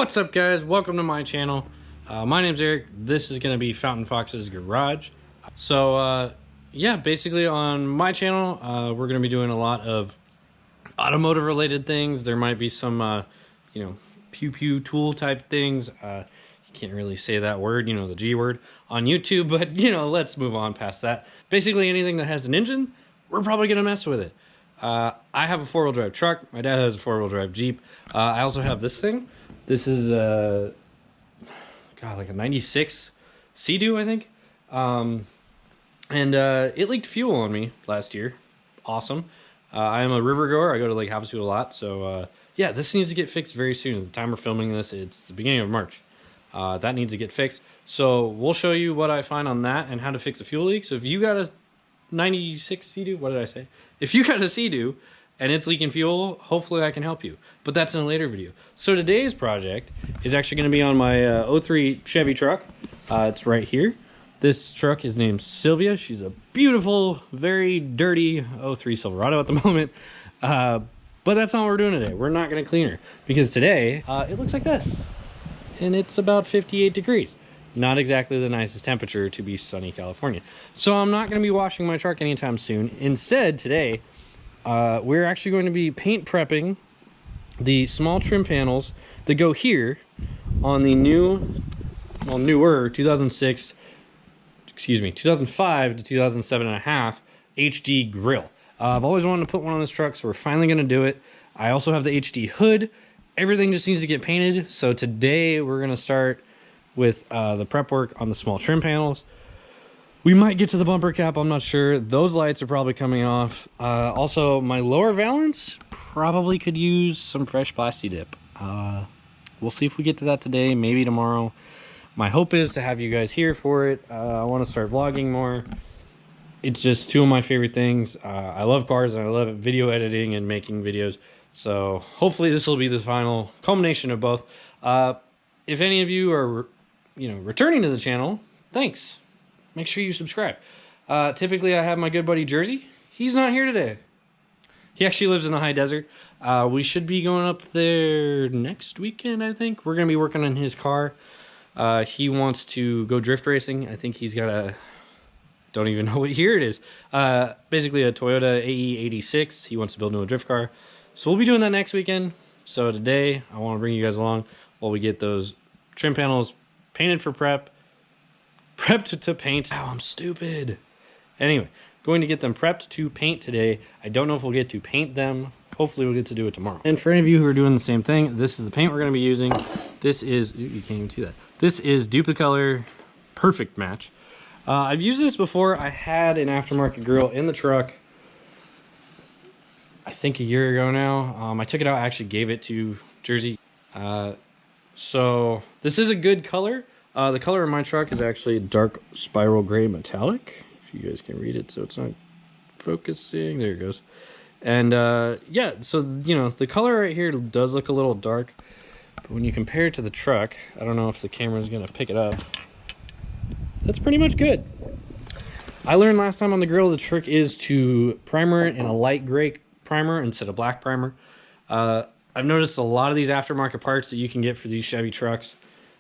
What's up, guys? Welcome to my channel. My name's Eric. This is going to be Fountain Fox's Garage. So yeah, basically on my channel we're going to be doing a lot of automotive related things. There might be some you know, pew pew tool type things. You can't really say that word, you know, the G word on YouTube, but you know, let's move on past that. Basically anything that has an engine, we're probably going to mess with it. I have a four-wheel drive truck. My dad has a four-wheel drive Jeep. I also have this thing. This is like a 96 Sea-Doo, I think. It leaked fuel on me last year. Awesome. I am a river goer. I go to Lake Havasu a lot. So yeah, this needs to get fixed very soon. At the time we're filming this, it's the beginning of March. That needs to get fixed. So we'll show you what I find on that and how to fix a fuel leak. So if you got a 96 Sea-Doo, what did I say? If you got a Sea-Doo and it's leaking fuel, hopefully I can help you. But that's in a later video. So today's project is actually going to be on my 03 Chevy truck. It's right here. This truck is named Sylvia. She's a beautiful, very dirty 03 Silverado at the moment. But that's not what we're doing today. We're not going to clean her. Because today, it looks like this. And it's about 58 degrees. Not exactly the nicest temperature to be sunny California. So I'm not going to be washing my truck anytime soon. Instead, today, we're actually going to be paint prepping the small trim panels that go here on the newer 2005 to 2007.5 HD grill. I've always wanted to put one on this truck, so we're finally going to do it. I also have the HD hood. Everything just needs to get painted. So today we're going to start with the prep work on the small trim panels. We might get to the bumper cap, I'm not sure. Those lights are probably coming off. Also, my lower valance probably could use some fresh Plasti Dip. We'll see if we get to that today, maybe tomorrow. My hope is to have you guys here for it. I want to start vlogging more. It's just two of my favorite things. I love cars and I love video editing and making videos. So hopefully this will be the final culmination of both. If any of you are returning to the channel, thanks. Make sure you subscribe. Typically I have my good buddy Jersey. He's not here today. He actually lives in the high desert. We should be going up there next weekend, I think. We're going to be working on his car. He wants to go drift racing. I think he's got a, don't even know what year it is. Basically a Toyota AE86. He wants to build into a drift car. So we'll be doing that next weekend. So today I want to bring you guys along while we get those trim panels painted for prepped to paint. Oh, I'm stupid. Anyway, going to get them prepped to paint today. I don't know if we'll get to paint them. Hopefully we'll get to do it tomorrow. And for any of you who are doing the same thing, this is the paint we're going to be using. This is, you can't even see that. This is Duplicolor Perfect Match. I've used this before. I had an aftermarket grill in the truck, I think a year ago now. I took it out, I actually gave it to Jersey. So this is a good color. The color in my truck is actually dark spiral gray metallic, if you guys can read it, so it's not focusing. There it goes. And yeah, so the color right here does look a little dark, but when you compare it to the truck, I don't know if the camera is gonna pick it up, that's pretty much good. I learned last time on the grill the trick is to primer it in a light gray primer instead of black primer. I've noticed a lot of these aftermarket parts that you can get for these Chevy trucks,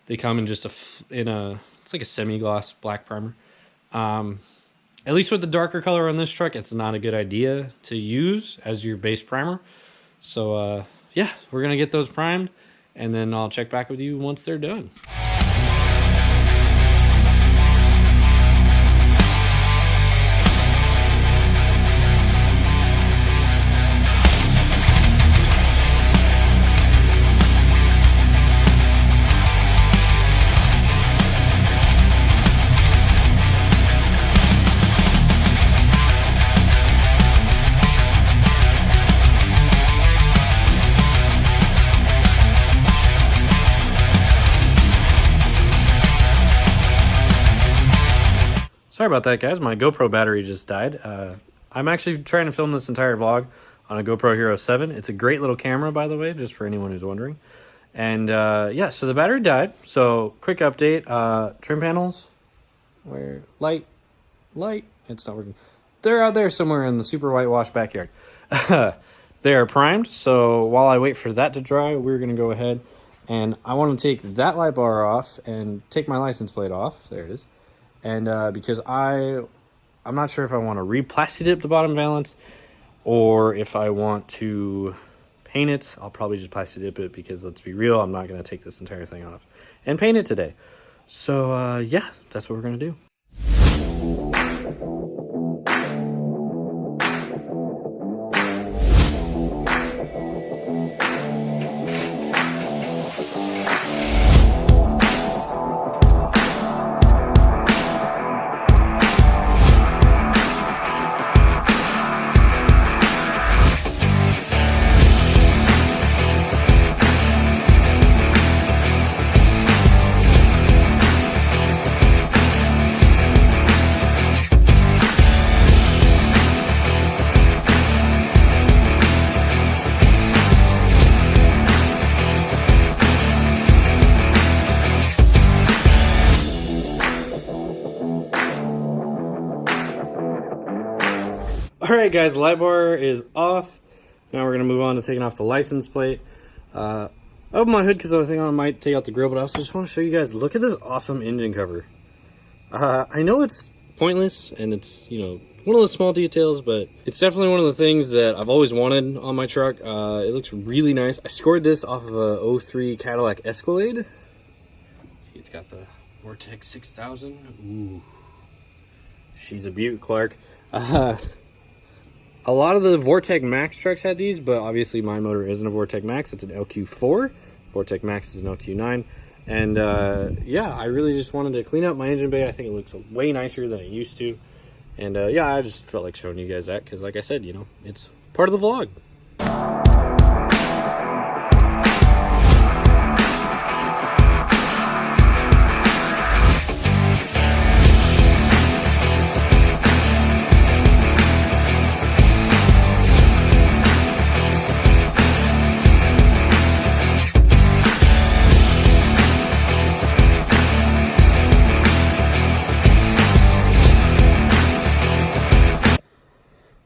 they come in just it's like a semi-gloss black primer. At least with the darker color on this truck, it's not a good idea to use as your base primer. So yeah, we're gonna get those primed and then I'll check back with you once they're done. Sorry about that, guys. My GoPro battery just died. I'm actually trying to film this entire vlog on a GoPro Hero 7. It's a great little camera, by the way, just for anyone who's wondering. And yeah, so the battery died. So quick update, trim panels, where light, it's not working. They're out there somewhere in the super whitewashed backyard. They are primed. So while I wait for that to dry, we're gonna go ahead And I want to take that light bar off and take my license plate off. There it is. And because I'm not sure if I want to re-plasti dip the bottom valance or if I want to paint it. I'll probably just plasti dip it because, let's be real, I'm not going to take this entire thing off and paint it today. So yeah, that's what we're going to do. Alright guys, the light bar is off. Now we're going to move on to taking off the license plate. Open my hood because I think I might take out the grill, but I also just want to show you guys, look at this awesome engine cover. I know it's pointless and it's, you know, one of the small details, but it's definitely one of the things that I've always wanted on my truck. It looks really nice. I scored this off of a 03 Cadillac Escalade. See, it's got the Vortex 6000. Ooh, she's a beaut, Clark. A lot of the Vortex Max trucks had these, but obviously my motor isn't a Vortex Max. It's an LQ4. Vortex Max is an LQ9. And yeah, I really just wanted to clean up my engine bay. I think it looks way nicer than it used to. And yeah, I just felt like showing you guys that because, like I said, you know, it's part of the vlog.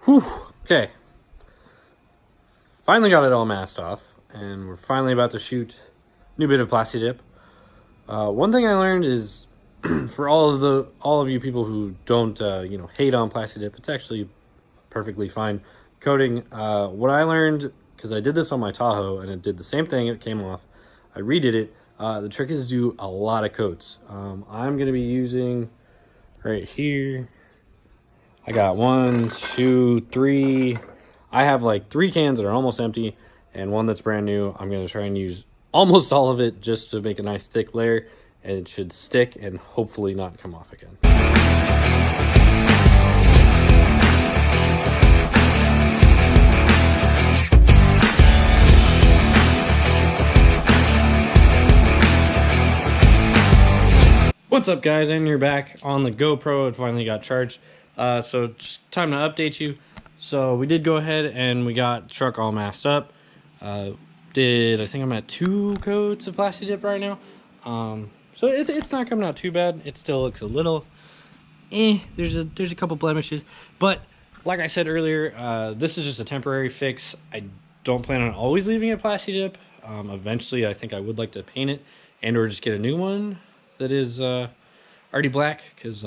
Whew. Okay, finally got it all masked off, and we're finally about to shoot a new bit of Plasti Dip. One thing I learned is, for all of you people who don't you know, hate on Plasti Dip, it's actually perfectly fine coating. What I learned, because I did this on my Tahoe and it did the same thing, it came off, I redid it. The trick is to do a lot of coats. I'm going to be using right here. I got 1, 2, 3. I have like 3 cans that are almost empty and one that's brand new. I'm going to try and use almost all of it just to make a nice thick layer, and it should stick and hopefully not come off again. What's up guys, and you're back on the GoPro. It finally got charged. So just time to update you. So we did go ahead and we got the truck all masked up. I think I'm at 2 coats of Plasti Dip right now. So it's not coming out too bad. It still looks a little there's a couple blemishes, but like I said earlier, this is just a temporary fix. I don't plan on always leaving it Plasti Dip. Eventually I think I would like to paint it and or just get a new one that is already black, because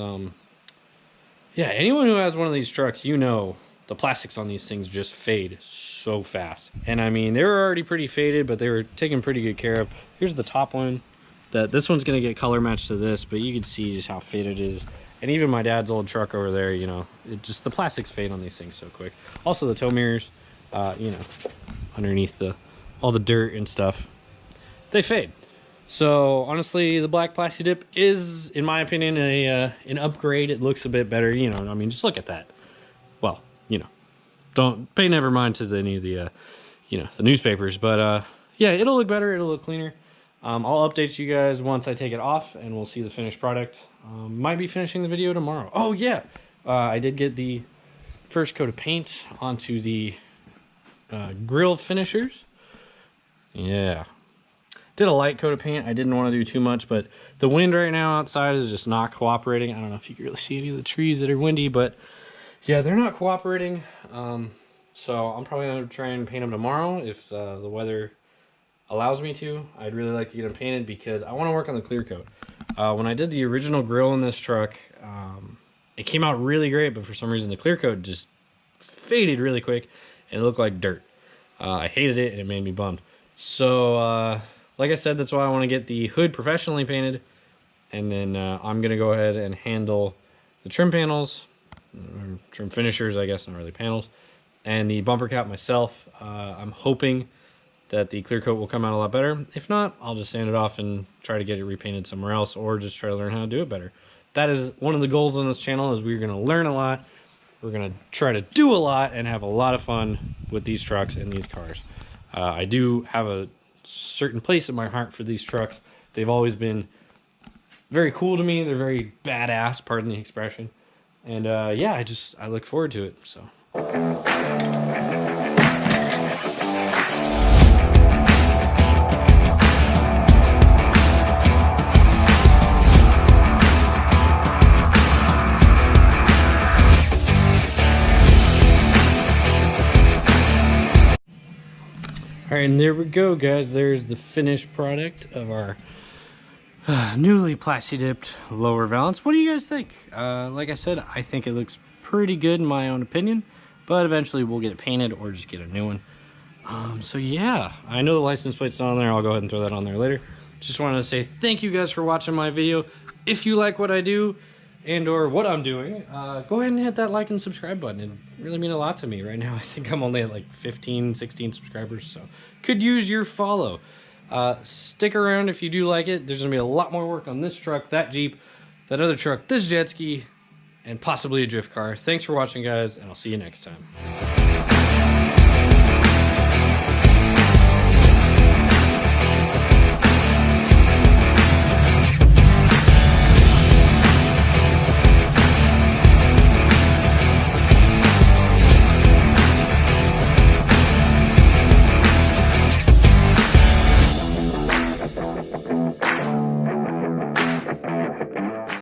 yeah, anyone who has one of these trucks, you know the plastics on these things just fade so fast. And I mean, they were already pretty faded, but they were taken pretty good care of. Here's the top one. This one's going to get color matched to this, but you can see just how faded it is. And even my dad's old truck over there, you know, the plastics fade on these things so quick. Also the tow mirrors, you know, underneath all the dirt and stuff, they fade. So honestly, the black Plasti Dip is, in my opinion, an upgrade. It looks a bit better, you know. I mean, just look at that. Well, you know, don't pay never mind to any of the, you know, the newspapers. But yeah, it'll look better. It'll look cleaner. I'll update you guys once I take it off, and we'll see the finished product. Might be finishing the video tomorrow. Oh yeah, I did get the first coat of paint onto the grill finishers. Yeah. Did a light coat of paint. I didn't want to do too much, but the wind right now outside is just not cooperating. I don't know if you can really see any of the trees that are windy, but yeah, they're not cooperating. So I'm probably going to try and paint them tomorrow if the weather allows me to, I'd really like to get them painted because I want to work on the clear coat. When I did the original grill in this truck, it came out really great, but for some reason the clear coat just faded really quick and it looked like dirt. I hated it and it made me bummed. So like I said, that's why I want to get the hood professionally painted, and then I'm gonna go ahead and handle the trim panels, or trim finishers, I guess, not really panels, and the bumper cap myself. I'm hoping that the clear coat will come out a lot better. If not, I'll just sand it off and try to get it repainted somewhere else, or just try to learn how to do it better. That is one of the goals on this channel, is we're gonna learn a lot. We're gonna try to do a lot and have a lot of fun with these trucks and these cars. I do have a certain place in my heart for these trucks. They've always been very cool to me. They're very badass, pardon the expression. And yeah, I look forward to it. So. All right, and there we go, guys. There's the finished product of our newly plasti dipped lower valance. What do you guys think? Like I said, I think it looks pretty good in my own opinion, but eventually we'll get it painted or just get a new one. So yeah, I know the license plate's not on there. I'll go ahead and throw that on there later. Just wanted to say thank you guys for watching my video. If you like what I do and or what I'm doing, go ahead and hit that like and subscribe button. It really mean a lot to me. Right now I think I'm only at like 15, 16 subscribers, so could use your follow. Stick around if you do like it. There's gonna be a lot more work on this truck, that Jeep, that other truck, this jet ski, and possibly a drift car. Thanks for watching, guys, and I'll see you next time.